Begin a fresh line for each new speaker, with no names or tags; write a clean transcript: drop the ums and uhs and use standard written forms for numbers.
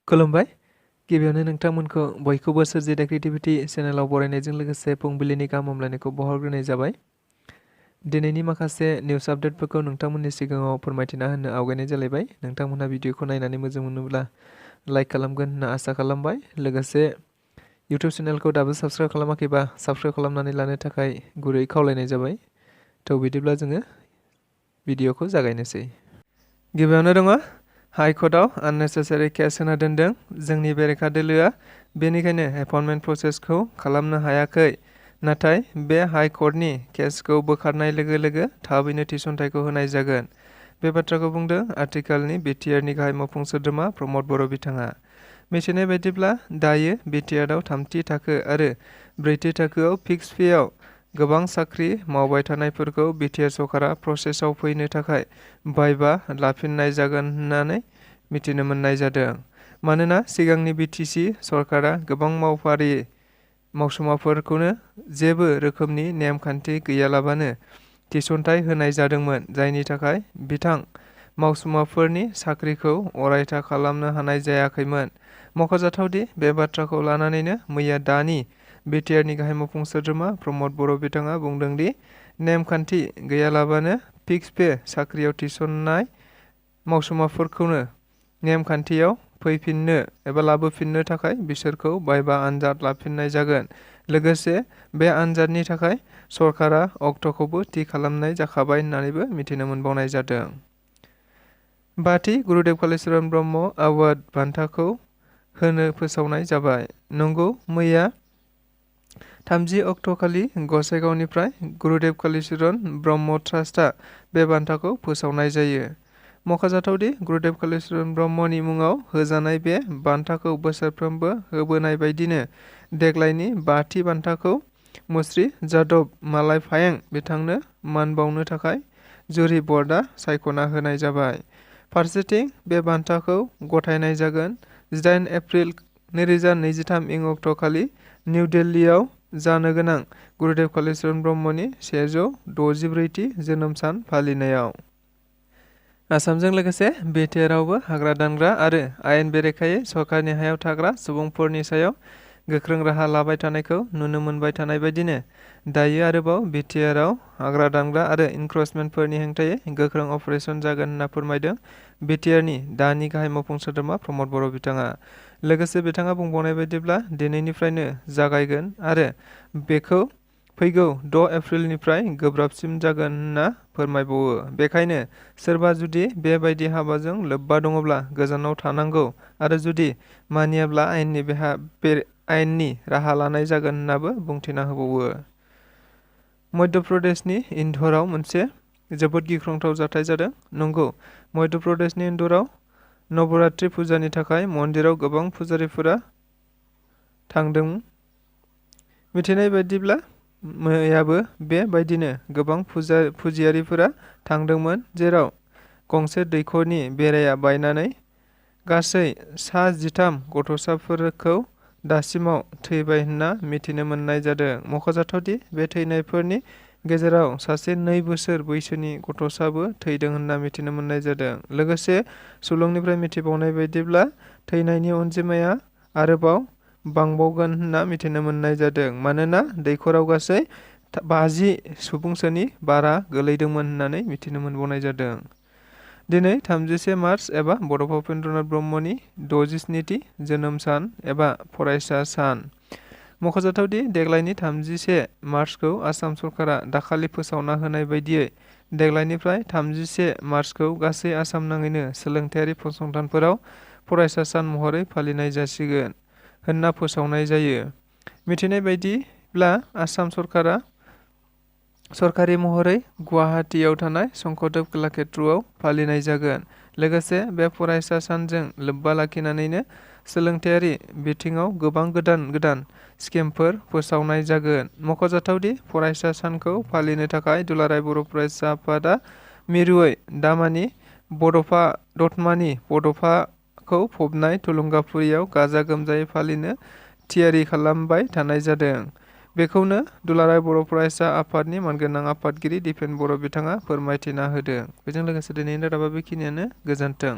खुलुमबाय। गिबियावनो नोंथांमोनखौ बयखौबो सोरजिदा क्रिएटिभिटि चेनेलाव बरायनायजों लोगोसे फुंबिलिनि गाहाम हामलायनायखौ बावहरग्रोनाय जाबाय। दिनैनि माखासे निउस आपडेटफोरखौ नोंथांमोननि सिगाङाव फोरमायथिना होनो आवगायनाय जालायबाय। नोंथांमोनहा भिडिअखौ नायनानै मोजां मोनोब्ला लाइक खालामगोन होनना आसा खालामबाय। लोगोसे इउटिउब चेनेलखौ दाबो साबस्क्राइब खालामाखैबा साबस्क्राइब खालामनानै लानो थाखाय गुरै खावलायनाय जाबाय। बिदिब्ला जोङो भिडिअखौ जागायनोसै। गिबियावनो दङ हाइकर्टआव आननेसेसारि केस होना दोनदों जोंनि बेरेखा दोलोआ, बेनिखायनो एपइन्टमेन्ट प्रसेसखौ खालामनो हायाखै। नाथाय बे हाइकर्टनि केसखौ बोखारनाय लोगो लोगो थाबैनो थिसनथाइखौ होनाय जागोन। बे बाथ्राखौ बुंदों आथिखालनि बिटिआरनि गाहाय मावफुं सोद्रोमा प्रमद बर' बिथाङा। मिथिनाय बायदिब्ला दायो बिटिआरआव 3थि थाखो आरो 4थि थाखोआव फिक्स पेआव गोबां साख्रि मावबाय थानायफोरखौ बिटिआर सरकारा प्रसेसआव फैनो थाखाय बायबा लाफिननाय जागोन होननानै मिथिनो मोननाय जादों। मानोना सिगांनि बिटिसि सरकारा गोबां मावसुमाफोरखौनो जेबो रोखोमनि नेमखान्थि गैयालाबानो थिसनथाइ होनाय जादोंमोन, जायनि थाखाय बिथां मावसुमाफोरनि साख्रिखौ अरायथा खालामनो हानाय जायाखैमोन। मख'जाथावदि बे बाथ्राखौ लानानैनो मैया दानि बिटिआरनि गाहाय मावफुं सोद्रोमा प्रमद बर' बिथाङा बुंदोंदि नेमखान्थि गैयालाबानो फिक्स पे साख्रियाव थिसननाय मावसुमाफोरखौनो नेमखान्थियाव फैफिननो एबा लाबोफिननो थाखाय बिसोरखौ बायबा आनजाद लाफिननाय जागोन। लोगोसे बे आनजादनि थाखाय सरकारा अक्ट'खौबो थि खालामनाय जाखाबाय होननानैबो मिथिनो मोनबावनाय जादों। बाथि गुरुदेव कालीचरण ब्रह्म एवार्ड बान्थाखौ होनो फोसावनाय जाबाय। नंगौ, मैया 30 अक्ट'खालि गसाइगावनिफ्राय गुरुदेव कालीचरण ब्रह्म ट्रास्टआ बे बान्थाखौ फोसावनाय जायो। मख'जाथावदि गुरुदेव कालीचरण ब्रह्मनि मुङाव होजानाय बे बान्थाखौ बोसोरफ्रोमबो होबोनाय बायदिनो देग्लायनि 5थि बान्थाखौ मुस्रि जादव मालाय फायें बिथांनो मान बावनो थाखाय जुरि बर्डआ सायख'ना होनाय जाबाय। फारसेथिं बे बान्थाखौ गथायनाय जागोन 18 एप्रिल 2023 इं अक्ट'खालि निउ दिल्लीआव जानो गोनां गुरुदेव कालीचरण ब्रह्मनि 164थि जोनोम सान फालिनायाव। आसामजों लोगोसे बिटिआरआवबो हाग्रा दानग्रा आरो आयेन बेरेखायै सरकारनि हायाव थाग्रा सुबुंफोरनि सायाव गोख्रों राहा लाबाय थानायखौ नुनो मोनबाय थानाय बायदिनो दायो आरोबाव बिटिआरआव हाग्रा दानग्रा आरो इनक्रोचमेन्टफोरनि हेंथायै गोख्रों अपारेसन जागोन होनना फोरमायदों बिटिआरनि दानि गाहाय मावफुं सोद्रोमा प्रमद बर' बिथाङा। लोगोसे बिथाङा बुंबावनाय बायदिब्ला दिनैनिफ्रायनो जागायगोन आरो बेखौ फैगौ 6 एप्रिलनिफ्राय गोब्राबसिन जागोन होनना फोरमायबावो। बेखायनो सोरबा जुदि बेबायदि हाबाजों लोब्बा दङब्ला गोजानाव थानांगौ आरो जुदि मानियाब्ला आयेननि राहा लानाय जागोन होननाबो बुंथिना होबावो। मध्य प्रदेशनि इन्दौरआव मोनसे जोबोद गिख्रंथाव जाथाय जादों। नंगौ, मध्य प्रदेशनि इन्दौरआव नवरात्रि फुजानि थाखाय मन्दिराव गोबां फुजारिफोरा थांदों। मिथिनाय बायदिब्ला मैयाबो बेबायदिनो गोबां फुजियारिफोरा थांदोंमोन, जेराव गंसे दैखरनि बेराया बायनानै गासै सा 13 गथ'साफोरखौ दासिमाव थैबाय होनना मिथिनो मोननाय जादों। मख'जाथावदि बे थैनायफोरनि गेजेराव सासे 2 बोसोर बैसोनि गथ'साबो थैदों होनना मिथिनो मोननाय जादों। लोगोसे सुलुंनिफ्राय मिथिबावनाय बायदिब्ला थैनायनि अनजिमाया आरोबाव बांबावगोन होनना मिथिनो मोननाय जादों, मानोना दैखराव गासै 50 सुबुंसोनि बारा गोलैदोंमोन होननानै मिथिनो मोनबावनाय जादों। दिनै 31 मार्च एबा बड'फा उपेन्द्रनाथ ब्रह्मनि 67थि जोनोम सान एबा फरायसा सान। मख'जाथावदि देग्लायनि 31 मार्चखौ आसाम सरकारा दाखालि फोसावना होनाय बायदियै देग्लायनिफ्राय 31 मार्चखौ गासै आसाम नाङैनो सोलोंथायारि फसंथानफोराव फरायसा सान महरै फालिनाय जासिगोन होनना फोसावनाय जायो। मिथिनाय बायदिब्ला आसाम सरकारा सरकारि महरै गुवाहाटीआव थानाय शंकरदेव कलाक्षेत्रआव फालिनाय जागोन। लोगोसे बे फरायसा सानजों लोब्बा लाखिनानैनो सोलोंथायारि बिथिङाव गोबां गोदान स्किमफोर फोसावनाय जागोन। मख'जाथावदि फरायसा सानखौ फालिनो थाखाय दुलाराय बर' फरायसा आफादा मिरुयै दामानि दतमानि बड'फाखौ फबनाय थुलुंगाफुरियाव गाजा गोमजायै फालिनो थियारि खालामबाय थानाय जादों। बेखौनो दुलाराय बर' फरायसा आफादनि मानगोनां आफादगिरि दिपेन बर' बिथाङा फोरमायथिना होदों। बेजों लोगोसे दिनैनि रादाबा बेखिनियानो। गोजोन्थों।